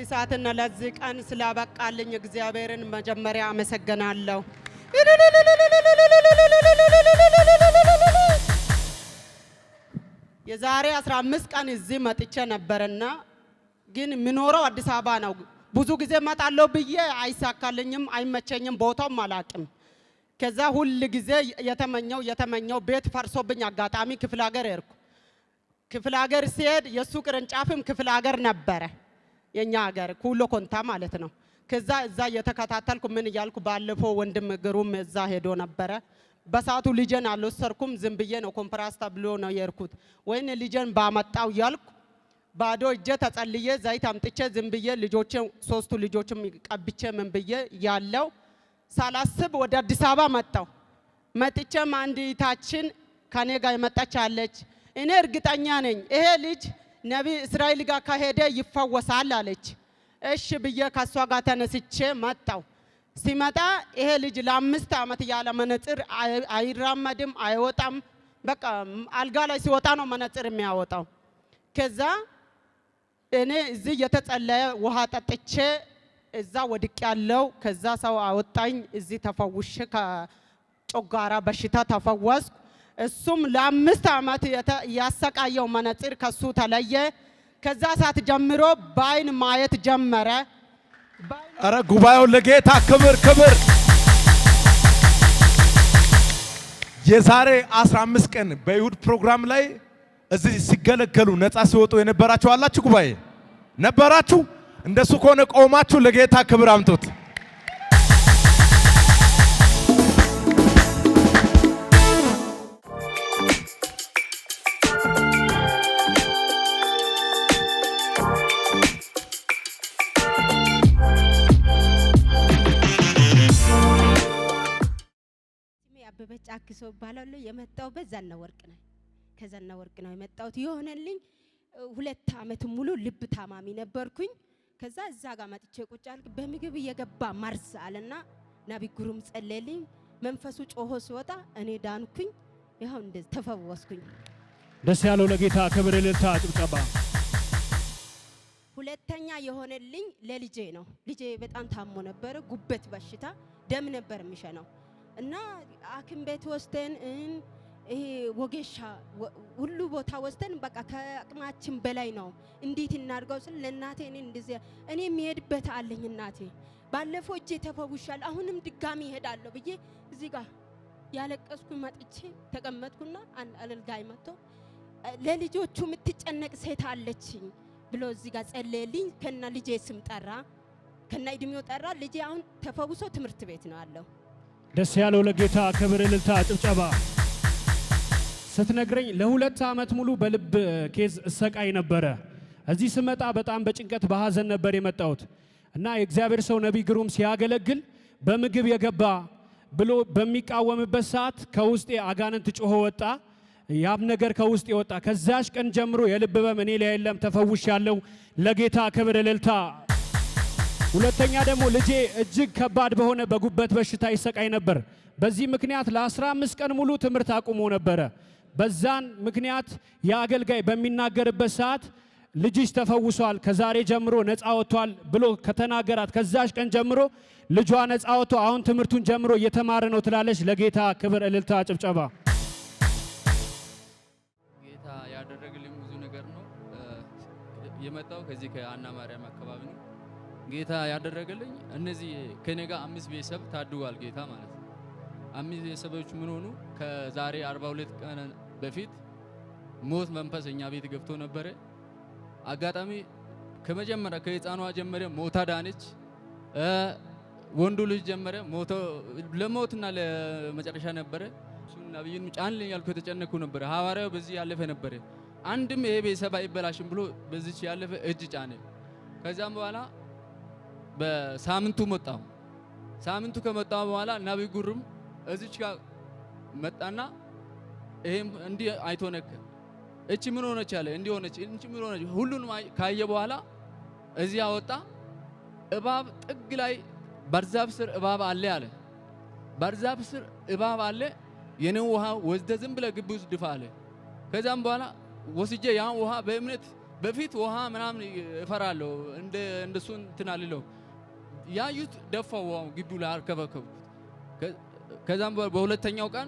ለዚህ ሰዓትና ለዚህ ቀን ስላበቃልኝ እግዚአብሔርን መጀመሪያ አመሰግናለሁ። የዛሬ 15 ቀን እዚህ መጥቼ ነበርና ግን ምኖረው አዲስ አበባ ነው። ብዙ ጊዜ መጣለው ብዬ አይሳካልኝም፣ አይመቸኝም፣ ቦታውም አላቅም። ከዛ ሁሉ ጊዜ የተመኘው ቤት ፈርሶብኝ አጋጣሚ ክፍለ ሀገር ሄድኩ። ክፍለ ሀገር ሲሄድ የሱ ቅርንጫፍም ክፍለ ሀገር ነበረ፣ የኛ ሀገር ኩሎ ኮንታ ማለት ነው። ከዛ እዛ የተከታተልኩ ምን እያልኩ ባለፈው ወንድም ግሩም እዛ ሄዶ ነበረ። በሰዓቱ ልጄን አልወሰድኩም፣ ዝም ብዬ ነው ኮንፈራንስ ተብሎ ነው የሄድኩት። ወይኔ ልጄን ባመጣው ያልኩ ባዶ እጄ ተጸልዬ ዘይት አምጥቼ ዝም ብዬ ልጆቼን 3ቱ ልጆችም ቀብቼ ምን ብዬ ያለው ሳላስብ ወደ አዲስ አበባ መጣው። መጥቼም አንድ እህታችን ከኔ ጋር የመጣች አለች። እኔ እርግጠኛ ነኝ ይሄ ልጅ ነብይ እስራኤል ጋር ከሄደ ይፈወሳል አለች። እሺ ብዬ ከሷ ጋር ተነስቼ መጣው። ሲመጣ ይሄ ልጅ ለ5 ዓመት ያለ መነጽር አይራመድም፣ አይወጣም። በቃ አልጋ ላይ ሲወጣ ነው መነጽር የሚያወጣው። ከዛ እኔ እዚህ የተጸለየ ውሃ ጠጥቼ እዛ ወድቅ ያለው ከዛ ሰው አወጣኝ። እዚህ ተፈውሼ ከጮጋራ በሽታ ተፈወስኩ። እሱም ለ5 ዓመት ያሰቃየው መነጽር ከሱ ተለየ። ከዛ ሰዓት ጀምሮ ባይን ማየት ጀመረ። አረ ጉባኤው ለጌታ ክብር ክብር። የዛሬ 15 ቀን በይሁድ ፕሮግራም ላይ እዚህ ሲገለገሉ ነፃ ሲወጡ የነበራችሁ አላችሁ? ጉባኤ ነበራችሁ? እንደሱ ከሆነ ቆማችሁ ለጌታ ክብር አምጡት። አበበች አክሶ ባላሉ የመጣው በዛና ወርቅ ነው። ከዛና ወርቅ ነው የመጣሁት። የሆነልኝ 2 ዓመት ሙሉ ልብ ታማሚ ነበርኩኝ። ከዛ እዛ ጋር መጥቼ ቁጭ አልኩ። በምግብ እየገባ ማርስ አለና ነብይ ግሩም ጸለየልኝ። መንፈሱ ጮሆ ሲወጣ እኔ ዳንኩኝ። ይሄው እንደዚህ ተፈወስኩኝ። ደስ ያለው ለጌታ ክብር እልልታ ጭብጨባ። ሁለተኛ የሆነልኝ ለልጄ ነው። ልጄ በጣም ታሞ ነበር፣ ጉበት በሽታ ደም ነበር የሚሸነው እና ሐኪም ቤት ወስደን ይሄ ወጌሻ ሁሉ ቦታ ወስደን በቃ ከአቅማችን በላይ ነው። እንዴት እናድርገው ስለ ለናቴ እኔ የሚሄድበት አለኝ። እናቴ ባለፈው እጄ ተፈውሻል፣ አሁንም ድጋሚ እሄዳለሁ ብዬ እዚህ ጋር ያለቀስኩ መጥቼ ተቀመጥኩና አንድ አገልጋይ መጥቶ ለልጆቹ የምትጨነቅ ሴት አለችኝ ብሎ እዚህ ጋር ጸለየልኝ። ከና ልጄ ስም ጠራ፣ ከና እድሜው ጠራ። ልጄ አሁን ተፈውሶ ትምህርት ቤት ነው ያለው። ደስ ያለው ለጌታ ክብር እልልታ ጭብጨባ። ስትነግረኝ ለ2 ዓመት ሙሉ በልብ ኬዝ እሰቃይ ነበረ። እዚህ ስመጣ በጣም በጭንቀት በሐዘን ነበር የመጣሁት እና የእግዚአብሔር ሰው ነብይ ግሩም ሲያገለግል በምግብ የገባ ብሎ በሚቃወምበት ሰዓት ከውስጤ አጋንንት ጮሆ ወጣ። ያም ነገር ከውስጤ ወጣ። ከዛሽ ቀን ጀምሮ የልብ ህመም እኔ ላይ የለም፣ ተፈውሻለሁ። ለጌታ ክብር እልልታ። ሁለተኛ ደግሞ ልጄ እጅግ ከባድ በሆነ በጉበት በሽታ ይሰቃይ ነበር። በዚህ ምክንያት ለ15 ቀን ሙሉ ትምህርት አቁሞ ነበረ። በዛን ምክንያት የአገልጋይ በሚናገርበት ሰዓት ልጅሽ ተፈውሷል፣ ከዛሬ ጀምሮ ነፃ ወጥቷል ብሎ ከተናገራት ከዛሽ ቀን ጀምሮ ልጇ ነፃ ወጥቶ አሁን ትምህርቱን ጀምሮ እየተማረ ነው ትላለች። ለጌታ ክብር እልልታ ጭብጨባ። ጌታ ያደረገልኝ ብዙ ነገር ነው። የመጣው ከዚህ ከአና ማርያም አካባቢ ነው። ጌታ ያደረገልኝ እነዚህ ከኔ ጋር 5 ቤተሰብ ታድጓል ጌታ ማለት ነው። 5 ቤተሰቦች ምን ሆኑ? ከዛሬ 42 ቀን በፊት ሞት መንፈስ እኛ ቤት ገብቶ ነበረ። አጋጣሚ ከመጀመሪያ ከህፃኗ ጀመረ ሞታ ዳነች። ወንዱ ልጅ ጀመረ ሞቶ ለሞትና ለመጨረሻ ነበረ። እሱን ነብዩን ጫንልኝ ያልኩ ተጨነኩ ነበረ። ሐዋርያው በዚህ ያለፈ ነበረ። አንድም ይሄ ቤተሰብ አይበላሽም ብሎ በዚች ያለፈ እጅ ጫነ። ከዛም በኋላ በሳምንቱ መጣው። ሳምንቱ ከመጣው በኋላ ነብይ ግሩም እዚች ጋር መጣና ይሄም እንዲ አይቶ ነከ እቺ ምን ሆነች አለ። እንዲ ሆነች እንቺ ምን ሆነች ሁሉንም ካየ በኋላ እዚያ ወጣ። እባብ ጥግ ላይ በርዛፍ ስር እባብ አለ አለ። በርዛፍ ስር እባብ አለ። የኔን ውሃ ወስደ ዝም ብለ ግቢ ውስጥ ድፋ አለ። ከዛም በኋላ ወስጄ ያን ውሃ በእምነት በፊት ውሃ ምናምን እፈራለሁ እንደሱ እንትን አልለው ያዩት ደፋው ውሃው ግቢው ላይ አርከበከብኩት። ከዛም በሁለተኛው ቀን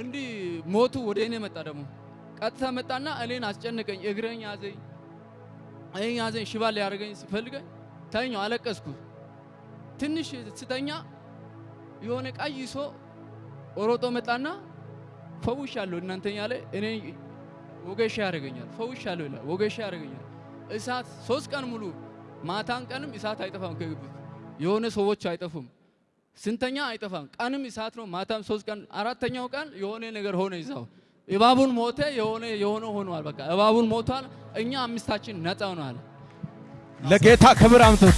እንዲህ ሞቱ ወደ እኔ መጣ። ደግሞ ቀጥታ መጣና እኔን አስጨነቀኝ። እግረኝ ያዘኝ ሽባ ሊያደርገኝ ሲፈልገኝ ተኛው፣ አለቀስኩ። ትንሽ ስተኛ የሆነ ቀይ ሰው ሮጦ መጣና ፈውሻለሁ እናንተኛ ላይ እኔ ወገሻ ያደርገኛል፣ ፈውሻለሁ ይላል፣ ወገሻ ያደርገኛል። እሳት 3 ቀን ሙሉ ማታን ቀንም እሳት አይጠፋም ከግቢ የሆነ ሰዎች አይጠፉም። ስንተኛ አይጠፋም። ቀንም እሳት ነው፣ ማታም 3 ቀን። 4ኛው ቀን የሆነ ነገር ሆነ። ይዛው እባቡን ሞተ፣ የሆነ ሆኗል። በቃ እባቡን ሞቷል። እኛ 5ታችን ነፃ ሆኗል። ለጌታ ክብር አምጡት።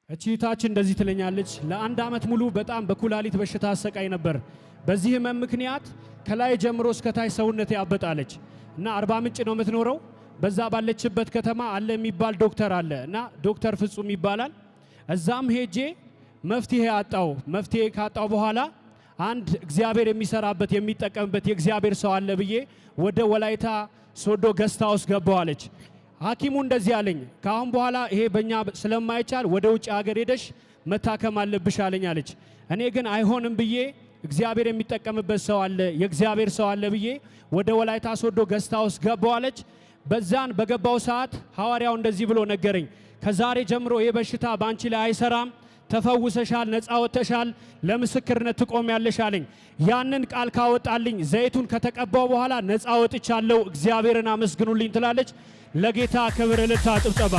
እቺታችን እንደዚህ ትለኛለች። ለ1 ዓመት ሙሉ በጣም በኩላሊት በሽታ አሰቃይ ነበር። በዚህ ህመም ምክንያት ከላይ ጀምሮ እስከ ታች ሰውነቴ ያበጣለች እና አርባ ምንጭ ነው የምትኖረው። በዛ ባለችበት ከተማ አለ የሚባል ዶክተር አለ እና ዶክተር ፍጹም ይባላል። እዛም ሄጄ መፍትሄ አጣው። መፍትሄ ካጣው በኋላ አንድ እግዚአብሔር የሚሰራበት የሚጠቀምበት የእግዚአብሔር ሰው አለ ብዬ ወደ ወላይታ ሶዶ ገስታ ውስጥ ገባዋለች። ሐኪሙ እንደዚህ አለኝ፣ ካሁን በኋላ ይሄ በእኛ ስለማይቻል ወደ ውጭ ሀገር ሄደሽ መታከም አለብሽ አለኝ አለች። እኔ ግን አይሆንም ብዬ እግዚአብሔር የሚጠቀምበት ሰው አለ የእግዚአብሔር ሰው አለ ብዬ ወደ ወላይታ ሶዶ ገስታ ውስጥ ገባዋለች። በዛን በገባው ሰዓት ሐዋርያው እንደዚህ ብሎ ነገረኝ፣ ከዛሬ ጀምሮ ይሄ በሽታ ባንቺ ላይ አይሰራም፣ ተፈውሰሻል፣ ነፃ ወጥተሻል፣ ለምስክርነት ትቆሚያለሽ አለኝ። ያንን ቃል ካወጣልኝ ዘይቱን ከተቀባው በኋላ ነፃ ወጥቻለሁ። እግዚአብሔርን አመስግኑልኝ ትላለች። ለጌታ ክብር እልልታ ጭብጨባ።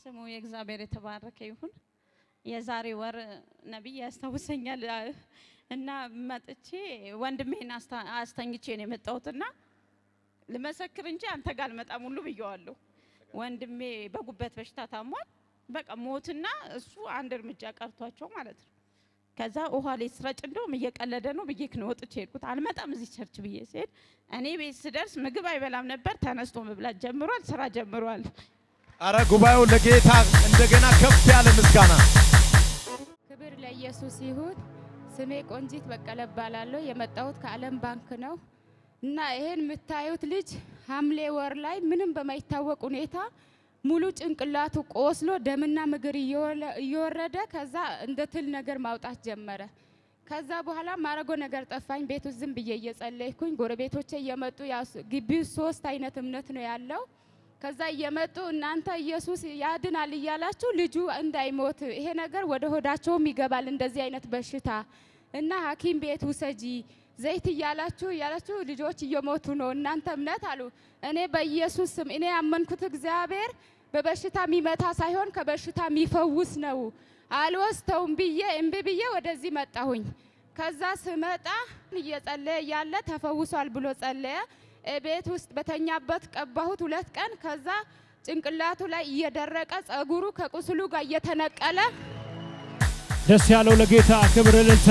ስሙ የእግዚአብሔር የተባረከ ይሁን። የዛሬ ወር ነብይ ያስታውሰኛል እና መጥቼ ወንድሜን አስተኝቼ ነው የመጣሁትና ልመሰክር እንጂ አንተ ጋር አልመጣም ሁሉ ብየዋለሁ። ወንድሜ በጉበት በሽታ ታሟል። በቃ ሞትና እሱ አንድ እርምጃ ቀርቷቸው ማለት ነው። ከዛ ውሃ ላይ ስረጭ እንደውም እየቀለደ ነው ብዬ ነው ወጥቼ ሄድኩት። አልመጣም እዚህ ቸርች ብዬ ሲሄድ እኔ ቤት ስደርስ ምግብ አይበላም ነበር። ተነስቶ መብላት ጀምሯል፣ ስራ ጀምሯል። አረ ጉባኤው ለጌታ እንደገና ከፍ ያለ ምስጋና። ክብር ለኢየሱስ ይሁን። ስሜ ቆንጂት በቀለ እባላለሁ። የመጣሁት ከዓለም ባንክ ነው እና ይሄን የምታዩት ልጅ ሐምሌ ወር ላይ ምንም በማይታወቅ ሁኔታ ሙሉ ጭንቅላቱ ቆስሎ ደምና ምግር እየወረደ ከዛ እንደ ትል ነገር ማውጣት ጀመረ። ከዛ በኋላ ማረጎ ነገር ጠፋኝ። ቤቱ ዝም ብዬ እየጸለይኩኝ ጎረቤቶቼ እየመጡ ግቢው 3 አይነት እምነት ነው ያለው። ከዛ እየመጡ እናንተ ኢየሱስ ያድናል እያላችሁ ልጁ እንዳይሞት ይሄ ነገር ወደ ሆዳቸውም ይገባል እንደዚህ አይነት በሽታ እና ሐኪም ቤት ውሰጂ ዘይት እያላችሁ ልጆች እየሞቱ ነው እናንተ እምነት አሉ። እኔ በኢየሱስ ስም እኔ ያመንኩት እግዚአብሔር በበሽታ የሚመታ ሳይሆን ከበሽታ የሚፈውስ ነው። አልወስተውም ብዬ እምቢ ብዬ ወደዚህ መጣሁኝ። ከዛ ስመጣ እየጸለየ ያለ ተፈውሷል ብሎ ጸለየ። ቤት ውስጥ በተኛበት ቀባሁት 2 ቀን። ከዛ ጭንቅላቱ ላይ እየደረቀ ጸጉሩ ከቁስሉ ጋር እየተነቀለ ደስ ያለው ለጌታ ክብር እልልታ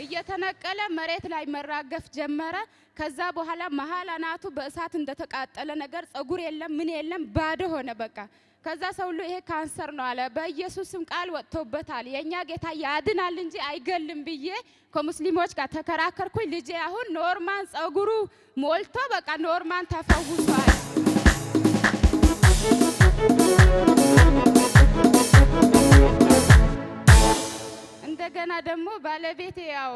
እየተነቀለ መሬት ላይ መራገፍ ጀመረ። ከዛ በኋላ መሃል አናቱ በእሳት እንደተቃጠለ ነገር ጸጉር የለም ምን የለም ባዶ ሆነ በቃ። ከዛ ሰው ሁሉ ይሄ ካንሰር ነው አለ። በኢየሱስም ቃል ወጥቶበታል የኛ ጌታ ያድናል እንጂ አይገልም ብዬ ከሙስሊሞች ጋር ተከራከርኩኝ። ልጄ አሁን ኖርማን ጸጉሩ ሞልቶ በቃ ኖርማን ተፈውሷል። እንደገና ደግሞ ባለቤቴ ያው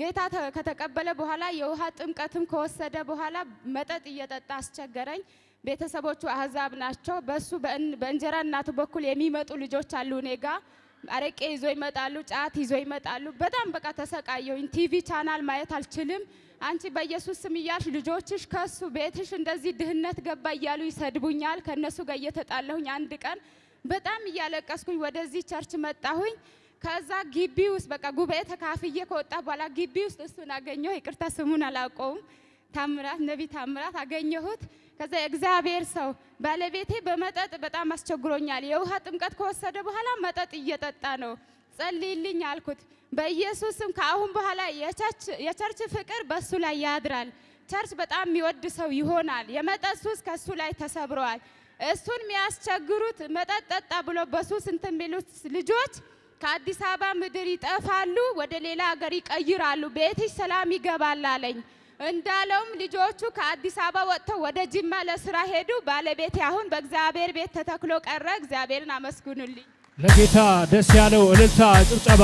ጌታ ከተቀበለ በኋላ የውሃ ጥምቀትም ከወሰደ በኋላ መጠጥ እየጠጣ አስቸገረኝ። ቤተሰቦቹ አህዛብ ናቸው። በሱ በእንጀራ እናቱ በኩል የሚመጡ ልጆች አሉ። እኔጋ አረቄ ይዞ ይመጣሉ፣ ጫት ይዞ ይመጣሉ። በጣም በቃ ተሰቃየሁኝ። ቲቪ ቻናል ማየት አልችልም። አንቺ በኢየሱስ ስም እያልሽ ልጆችሽ ከሱ ቤትሽ እንደዚህ ድህነት ገባ እያሉ ይሰድቡኛል። ከነሱ ጋር እየተጣለሁኝ አንድ ቀን በጣም እያለቀስኩኝ ወደዚህ ቸርች መጣሁኝ። ከዛ ግቢ ውስጥ በቃ ጉባኤ ተካፍዬ ከወጣ በኋላ ግቢ ውስጥ እሱን አገኘሁ። ይቅርታ ስሙን አላውቀውም። ታምራት ነቢ ታምራት አገኘሁት። ከዛ የእግዚአብሔር ሰው ባለቤቴ በመጠጥ በጣም አስቸግሮኛል። የውሃ ጥምቀት ከወሰደ በኋላ መጠጥ እየጠጣ ነው። ጸልይልኝ አልኩት። በኢየሱስም ከአሁን በኋላ የቸርች ፍቅር በሱ ላይ ያድራል። ቸርች በጣም የሚወድ ሰው ይሆናል። የመጠጥ ሱስ ከሱ ላይ ተሰብረዋል። እሱን የሚያስቸግሩት መጠጥ ጠጣ ብሎ በሱስ እንትን የሚሉት ልጆች ከአዲስ አበባ ምድር ይጠፋሉ፣ ወደ ሌላ ሀገር ይቀይራሉ። ቤትሽ ሰላም ይገባል አለኝ። እንዳለውም ልጆቹ ከአዲስ አበባ ወጥተው ወደ ጅማ ለስራ ሄዱ። ባለቤቴ አሁን በእግዚአብሔር ቤት ተተክሎ ቀረ። እግዚአብሔርን አመስግኑልኝ። ለጌታ ደስ ያለው እልልታ ጭብጨባ